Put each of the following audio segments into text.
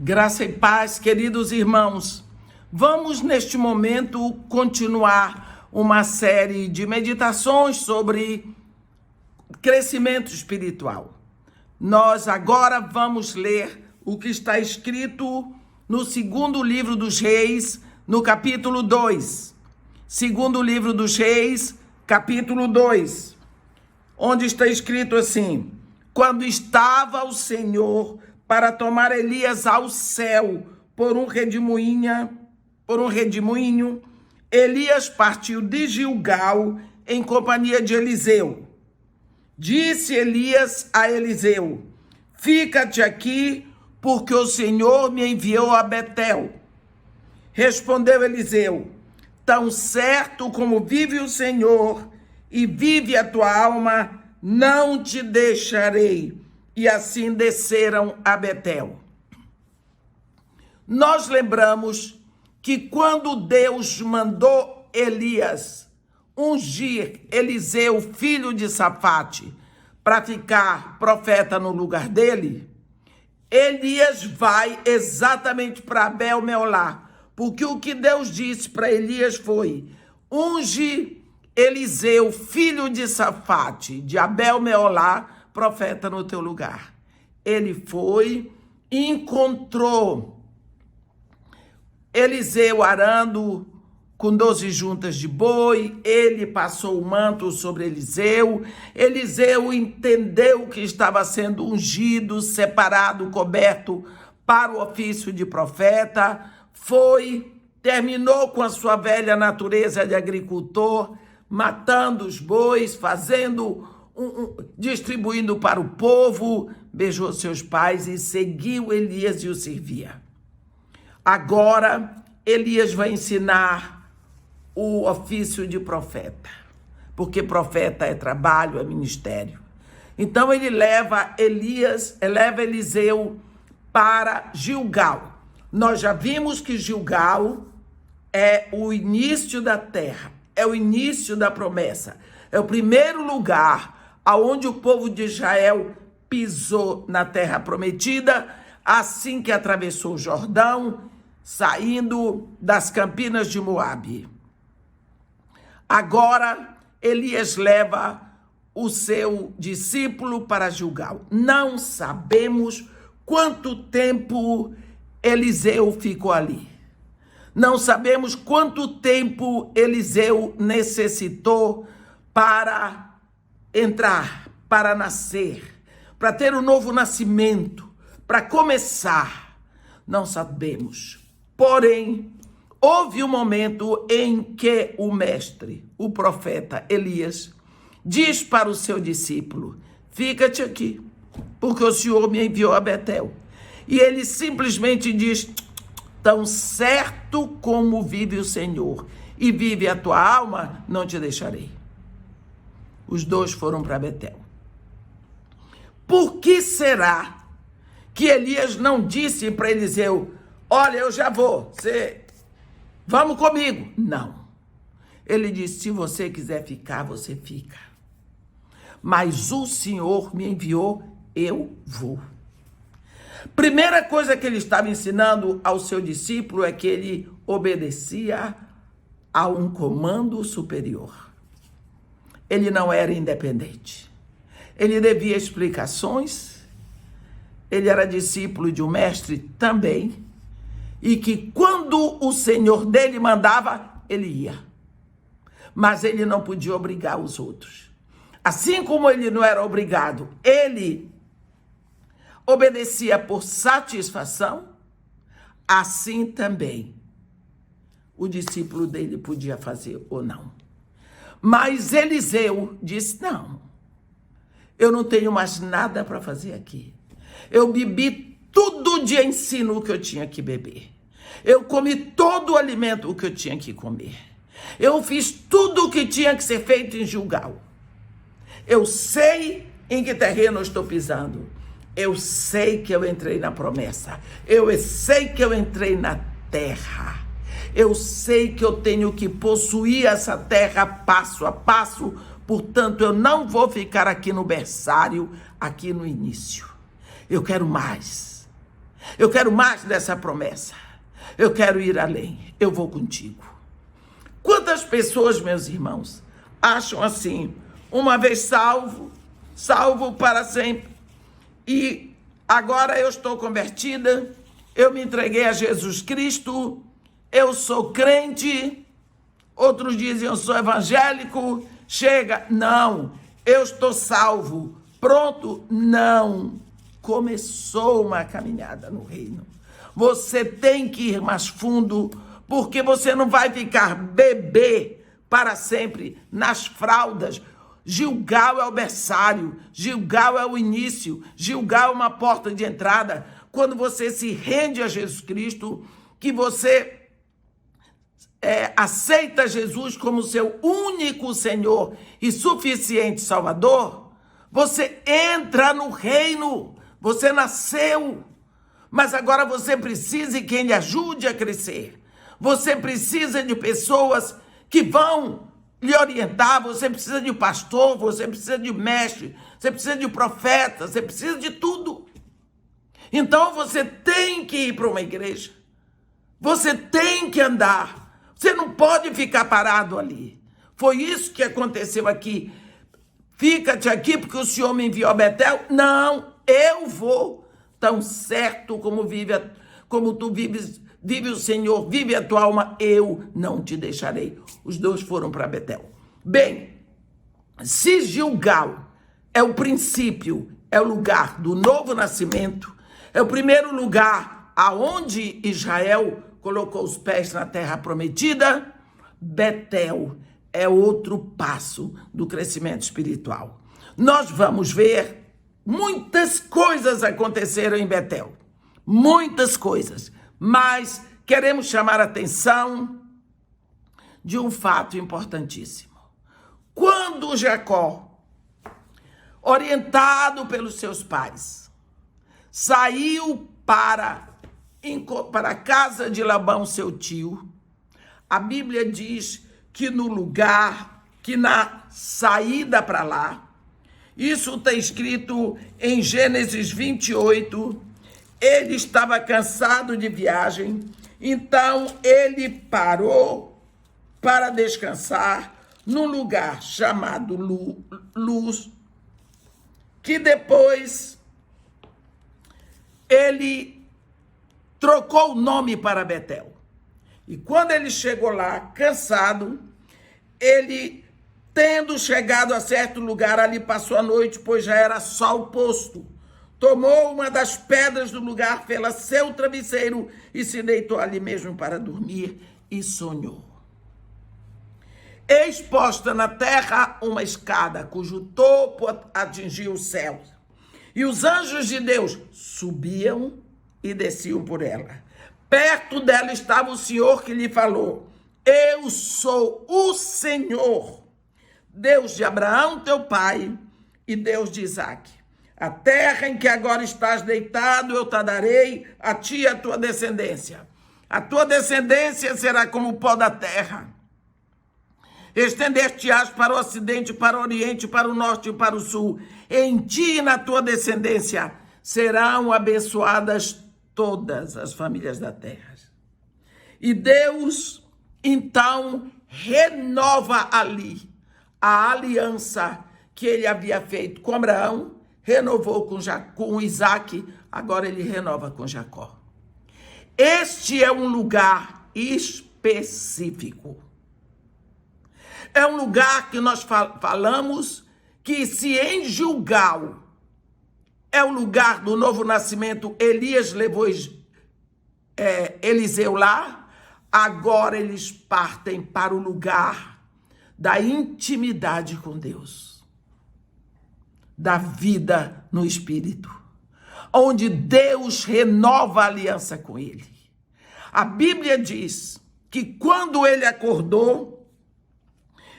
Graça e paz, queridos irmãos. Vamos, neste momento, continuar uma série de meditações sobre crescimento espiritual. Nós agora vamos ler o que está escrito no segundo livro dos Reis, no capítulo 2. Segundo livro dos Reis, capítulo 2, onde está escrito assim: quando estava o Senhor para tomar Elias ao céu por um redemoinho, Elias partiu de Gilgal em companhia de Eliseu. Disse Elias a Eliseu: fica-te aqui, porque o Senhor me enviou a Betel. Respondeu Eliseu: tão certo como vive o Senhor e vive a tua alma, não te deixarei. E assim desceram a Betel. Nós lembramos que quando Deus mandou Elias ungir Eliseu, filho de Safate, para ficar profeta no lugar dele, Elias vai exatamente para Abel-Meolá, porque o que Deus disse para Elias foi: unge Eliseu, filho de Safate, de Abel-Meolá, profeta no teu lugar. Ele foi, encontrou Eliseu arando com 12 juntas de boi. Ele passou o manto sobre Eliseu. Eliseu entendeu que estava sendo ungido, separado, coberto para o ofício de profeta. Terminou com a sua velha natureza de agricultor, matando os bois, distribuindo para o povo, beijou seus pais e seguiu Elias e o servia. Agora, Elias vai ensinar o ofício de profeta, porque profeta é trabalho, é ministério. Então ele leva Eliseu para Gilgal. Nós já vimos que Gilgal é o início da terra, é o início da promessa, é o primeiro lugar aonde o povo de Israel pisou na terra prometida, assim que atravessou o Jordão, saindo das campinas de Moabe. Agora, Elias leva o seu discípulo para Gilgal. Não sabemos quanto tempo Eliseu ficou ali. Não sabemos quanto tempo Eliseu necessitou para entrar, para nascer, para ter um novo nascimento, para começar. Não sabemos. Porém, houve um momento em que o mestre, o profeta Elias, diz para o seu discípulo: fica-te aqui, porque o Senhor me enviou a Betel. E ele simplesmente diz: tão certo como vive o Senhor e vive a tua alma, não te deixarei. Os dois foram para Betel. Por que será que Elias não disse para Eliseu: olha, eu já vou, vamos comigo? Não. Ele disse: se você quiser ficar, você fica. Mas o Senhor me enviou, eu vou. Primeira coisa que ele estava ensinando ao seu discípulo é que ele obedecia a um comando superior. Ele não era independente. Ele devia explicações. Ele era discípulo de um mestre também. E que quando o Senhor dele mandava, ele ia. Mas ele não podia obrigar os outros. Assim como ele não era obrigado, ele obedecia por satisfação, assim também o discípulo dele podia fazer ou não. Mas Eliseu disse: não, eu não tenho mais nada para fazer aqui. Eu bebi tudo de ensino que eu tinha que beber. Eu comi todo o alimento que eu tinha que comer. Eu fiz tudo o que tinha que ser feito em Gilgal. Eu sei em que terreno eu estou pisando. Eu sei que eu entrei na promessa. Eu sei que eu entrei na terra. Eu sei que eu tenho que possuir essa terra passo a passo. Portanto, eu não vou ficar aqui no berçário, aqui no início. Eu quero mais. Eu quero mais dessa promessa. Eu quero ir além. Eu vou contigo. Quantas pessoas, meus irmãos, acham assim, uma vez salvo, salvo para sempre, e agora eu estou convertida, eu me entreguei a Jesus Cristo, eu sou crente, outros dizem eu sou evangélico, chega, não, eu estou salvo, pronto, não. Começou uma caminhada no reino. Você tem que ir mais fundo, porque você não vai ficar bebê para sempre nas fraldas. Gilgal é o berçário, Gilgal é o início, Gilgal é uma porta de entrada. Quando você se rende a Jesus Cristo, que você aceita Jesus como seu único Senhor e suficiente Salvador, você entra no reino, você nasceu, mas agora você precisa de quem lhe ajude a crescer. Você precisa de pessoas que vão lhe orientar, você precisa de um pastor, você precisa de um mestre, você precisa de um profeta, você precisa de tudo. Então você tem que ir para uma igreja, você tem que andar, você não pode ficar parado ali. Foi isso que aconteceu aqui. Fica-te aqui porque o Senhor me enviou a Betel? Não, eu vou. Tão certo como tu vives, vive o Senhor, vive a tua alma, eu não te deixarei. Os dois foram para Betel. Bem, se Gilgal é o princípio, é o lugar do novo nascimento, é o primeiro lugar aonde Israel colocou os pés na terra prometida, Betel é outro passo do crescimento espiritual. Nós vamos ver muitas coisas aconteceram em Betel, muitas coisas, mas queremos chamar a atenção de um fato importantíssimo. Quando Jacó, orientado pelos seus pais, saiu para a casa de Labão, seu tio, a Bíblia diz que no lugar, que na saída para lá, isso está escrito em Gênesis 28, ele estava cansado de viagem, então ele parou para descansar num lugar chamado Luz, que depois ele trocou o nome para Betel. E quando ele chegou lá, cansado, ele, tendo chegado a certo lugar, ali passou a noite, pois já era sol posto. Tomou uma das pedras do lugar, fê-la seu travesseiro e se deitou ali mesmo para dormir e sonhou. Eis posta na terra uma escada, cujo topo atingia o céu. E os anjos de Deus subiam e desciam por ela. Perto dela estava o Senhor que lhe falou: eu sou o Senhor, Deus de Abraão, teu pai, e Deus de Isaque. A terra em que agora estás deitado, eu te darei a ti e a tua descendência. A tua descendência será como o pó da terra. Estender-te-ás para o ocidente, para o oriente, para o norte e para o sul. Em ti e na tua descendência serão abençoadas todas as famílias da terra. E Deus, então, renova ali a aliança que ele havia feito com Abraão, renovou com Isaque, agora ele renova com Jacó. Este é um lugar específico. É um lugar que nós falamos que se em Gilgal é o lugar do novo nascimento, Elias levou Eliseu lá, agora eles partem para o lugar da intimidade com Deus, da vida no Espírito, onde Deus renova a aliança com ele. A Bíblia diz que quando ele acordou,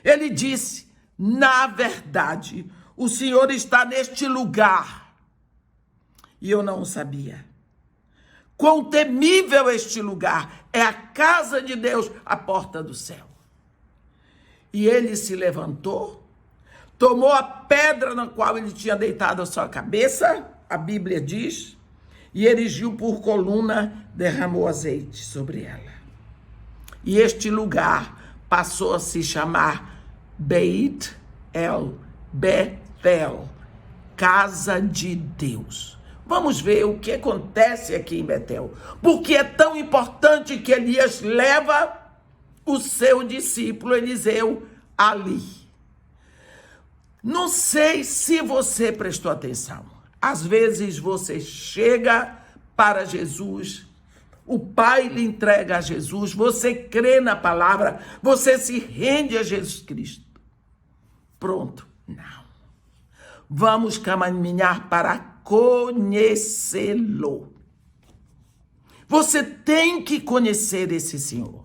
ele disse: na verdade, o Senhor está neste lugar. E eu não o sabia. Quão temível este lugar! É a casa de Deus, a porta do céu. E ele se levantou, tomou a pedra na qual ele tinha deitado a sua cabeça, a Bíblia diz, e erigiu por coluna, derramou azeite sobre ela. E este lugar passou a se chamar Beit-El, Betel, casa de Deus. Vamos ver o que acontece aqui em Betel. Porque é tão importante que Elias leva o seu discípulo Eliseu ali. Não sei se você prestou atenção. Às vezes você chega para Jesus, o Pai lhe entrega a Jesus, você crê na palavra, você se rende a Jesus Cristo. Pronto. Não. Vamos caminhar para conhecê-lo. Você tem que conhecer esse Senhor.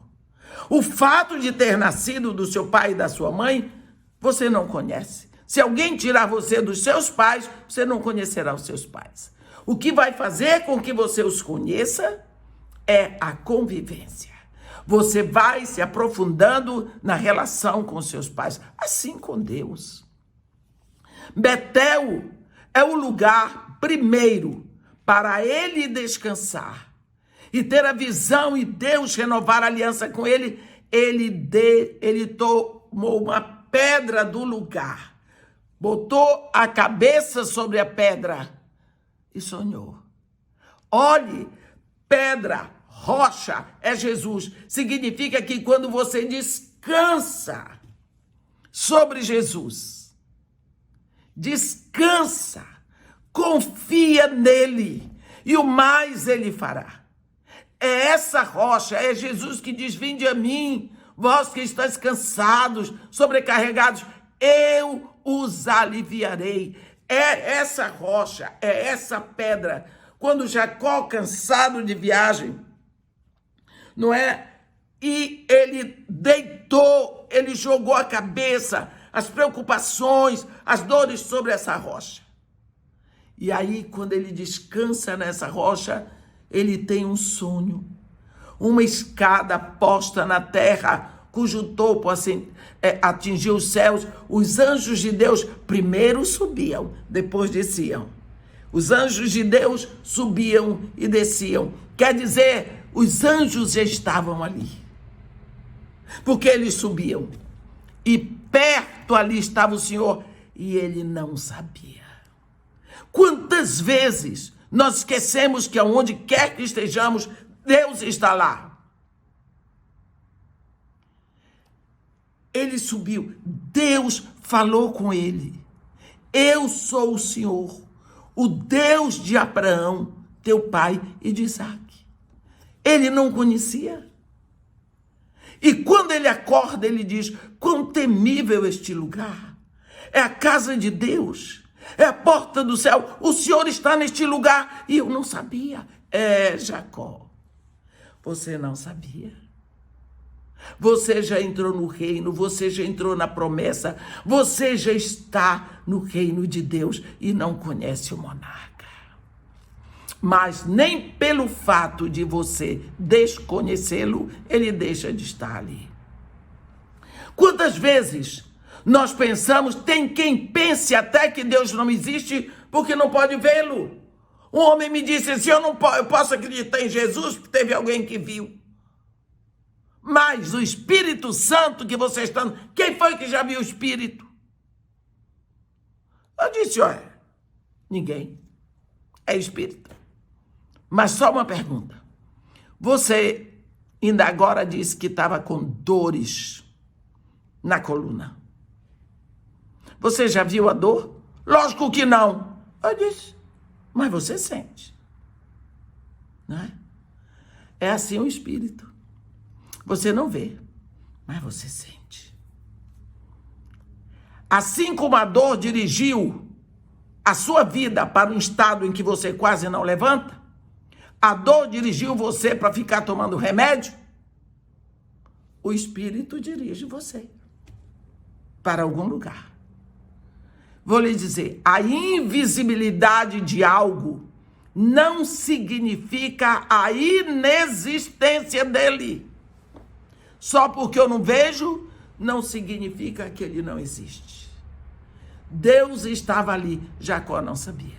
O fato de ter nascido do seu pai e da sua mãe, você não conhece. Se alguém tirar você dos seus pais, você não conhecerá os seus pais. O que vai fazer com que você os conheça é a convivência. Você vai se aprofundando na relação com seus pais, assim com Deus. Betel é o lugar primeiro para ele descansar e ter a visão e Deus renovar a aliança com ele. Ele tomou uma pedra do lugar, botou a cabeça sobre a pedra e sonhou. Olhe, pedra, rocha é Jesus. Significa que quando você descansa sobre Jesus, descansa, confia nele e o mais ele fará. É essa rocha, é Jesus que diz: vinde a mim, vós que estáis cansados, sobrecarregados, eu os aliviarei. É essa rocha, é essa pedra. Quando Jacó, cansado de viagem, não é? E ele deitou, ele jogou a cabeça, as preocupações, as dores sobre essa rocha. E aí, quando ele descansa nessa rocha, ele tem um sonho. Uma escada posta na terra, cujo topo assim, atingiu os céus. Os anjos de Deus primeiro subiam, depois desciam. Os anjos de Deus subiam e desciam. Quer dizer, os anjos já estavam ali. Porque eles subiam. E perto ali estava o Senhor e ele não sabia. Quantas vezes nós esquecemos que aonde quer que estejamos, Deus está lá. Ele subiu. Deus falou com ele. Eu sou o Senhor, o Deus de Abraão, teu pai, e de Isaac. Ele não conhecia. E quando ele acorda, ele diz: quão temível este lugar. É a casa de Deus. É a porta do céu. O Senhor está neste lugar. E eu não sabia. Jacó, você não sabia. Você já entrou no reino. Você já entrou na promessa. Você já está no reino de Deus e não conhece o monarca. Mas nem pelo fato de você desconhecê-lo, ele deixa de estar ali. Quantas vezes nós pensamos, tem quem pense até que Deus não existe porque não pode vê-lo. Um homem me disse assim: eu posso acreditar em Jesus porque teve alguém que viu. Mas o Espírito Santo que você está... Quem foi que já viu o Espírito? Eu disse: olha, ninguém. É Espírito. Mas só uma pergunta. Você ainda agora disse que estava com dores na coluna. Você já viu a dor? Lógico que não. Eu disse: mas você sente. Não é? É assim o Espírito. Você não vê, mas você sente. Assim como a dor dirigiu a sua vida para um estado em que você quase não levanta, a dor dirigiu você para ficar tomando remédio, o Espírito dirige você para algum lugar. Vou lhe dizer, a invisibilidade de algo não significa a inexistência dele. Só porque eu não vejo, não significa que ele não existe. Deus estava ali, Jacó não sabia.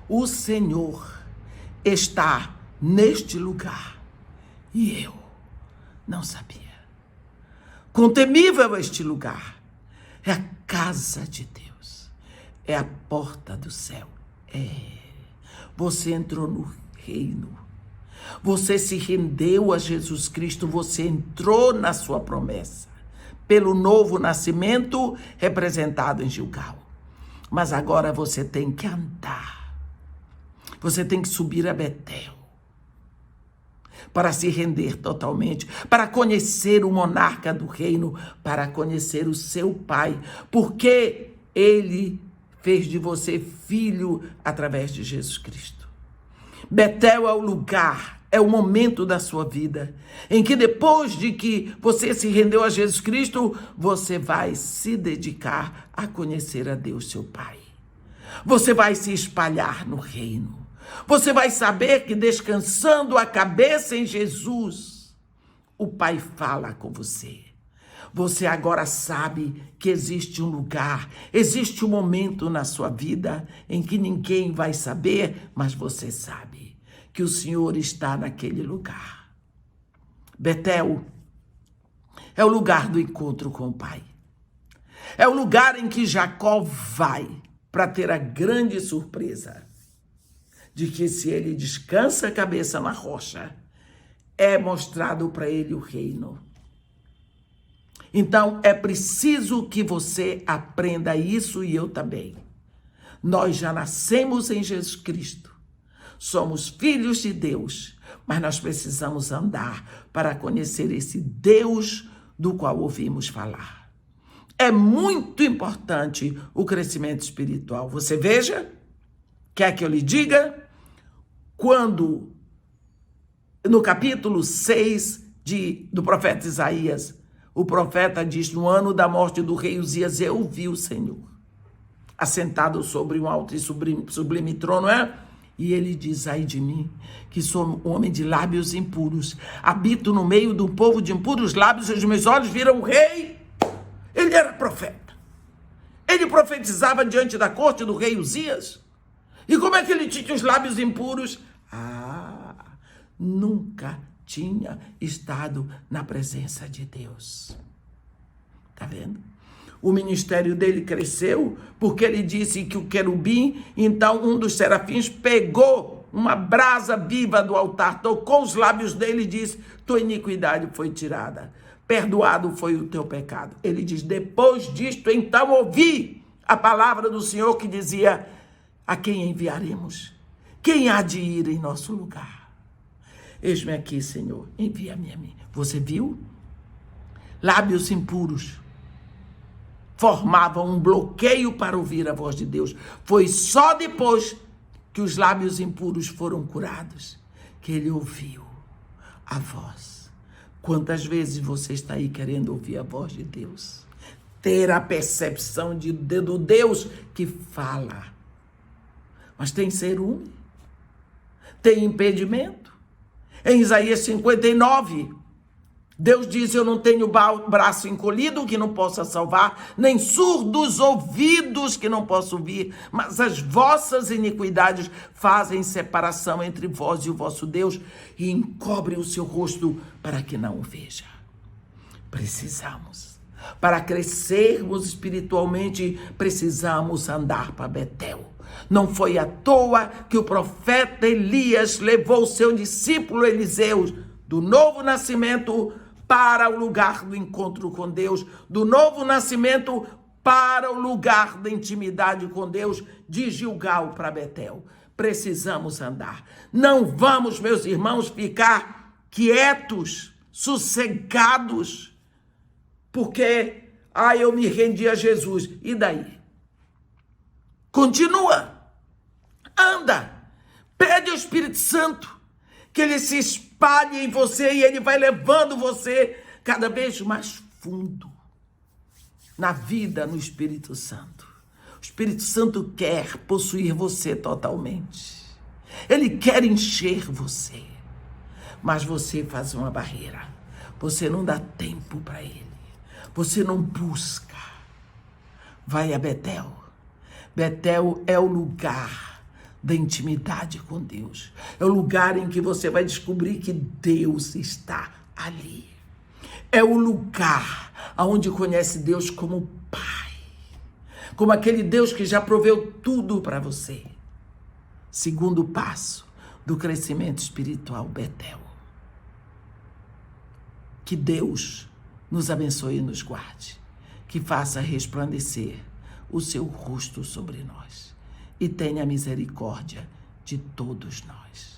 o Senhor está neste lugar. E eu não sabia. Quão temível este lugar. É a casa de Deus. É a porta do céu. Você entrou no reino. Você se rendeu a Jesus Cristo. Você entrou na sua promessa. Pelo novo nascimento representado em Gilgal. Mas agora você tem que andar. Você tem que subir a Betel. Para se render totalmente, para conhecer o monarca do reino, para conhecer o seu pai, porque ele fez de você filho através de Jesus Cristo. Betel é o lugar, é o momento da sua vida, em que depois de que você se rendeu a Jesus Cristo, você vai se dedicar a conhecer a Deus, seu Pai. Você vai se espalhar no reino. Você vai saber que descansando a cabeça em Jesus, o Pai fala com você. Você agora sabe que existe um lugar, existe um momento na sua vida em que ninguém vai saber, mas você sabe que o Senhor está naquele lugar. Betel é o lugar do encontro com o Pai. É o lugar em que Jacó vai para ter a grande surpresa de que se ele descansa a cabeça na rocha, é mostrado para ele o reino. Então, é preciso que você aprenda isso e eu também. Nós já nascemos em Jesus Cristo. Somos filhos de Deus, mas nós precisamos andar para conhecer esse Deus do qual ouvimos falar. É muito importante o crescimento espiritual. Você veja, quer que eu lhe diga? Quando, no capítulo 6 do profeta Isaías, o profeta diz, no ano da morte do rei Uzias, eu vi o Senhor, assentado sobre um alto e sublime trono, E ele diz, ai de mim, que sou um homem de lábios impuros, habito no meio de um povo de impuros lábios, e os meus olhos viram o rei. Ele era profeta. Ele profetizava diante da corte do rei Uzias. E como é que ele tinha os lábios impuros? Nunca tinha estado na presença de Deus. Tá vendo? O ministério dele cresceu porque ele disse que o querubim, então um dos serafins, pegou uma brasa viva do altar, tocou os lábios dele e disse, tua iniquidade foi tirada, perdoado foi o teu pecado. Ele diz, depois disto, então ouvi a palavra do Senhor que dizia, a quem enviaremos? Quem há de ir em nosso lugar? Eis-me aqui, Senhor, envia-me a mim. Você viu? Lábios impuros formavam um bloqueio para ouvir a voz de Deus. Foi só depois que os lábios impuros foram curados que ele ouviu a voz. Quantas vezes você está aí querendo ouvir a voz de Deus? Ter a percepção do Deus que fala. Mas tem ciúme, tem impedimento. Em Isaías 59, Deus diz, eu não tenho braço encolhido que não possa salvar, nem surdos ouvidos que não possa ouvir, mas as vossas iniquidades fazem separação entre vós e o vosso Deus e encobrem o seu rosto para que não o veja. Precisamos, para crescermos espiritualmente, precisamos andar para Betel. Não foi à toa que o profeta Elias levou o seu discípulo Eliseu do novo nascimento para o lugar do encontro com Deus, do novo nascimento para o lugar da intimidade com Deus, de Gilgal para Betel. Precisamos andar. Não vamos, meus irmãos, ficar quietos, sossegados, porque, eu me rendi a Jesus. E daí? Continua, anda, pede ao Espírito Santo que ele se espalhe em você e ele vai levando você cada vez mais fundo na vida no Espírito Santo. O Espírito Santo quer possuir você totalmente. Ele quer encher você, mas você faz uma barreira. Você não dá tempo para ele. Você não busca. Vai a Betel. Betel é o lugar da intimidade com Deus. É o lugar em que você vai descobrir que Deus está ali. É o lugar onde conhece Deus como Pai, como aquele Deus que já proveu tudo para você. Segundo passo do crescimento espiritual, Betel. Que Deus nos abençoe e nos guarde, que faça resplandecer o seu rosto sobre nós e tenha misericórdia de todos nós.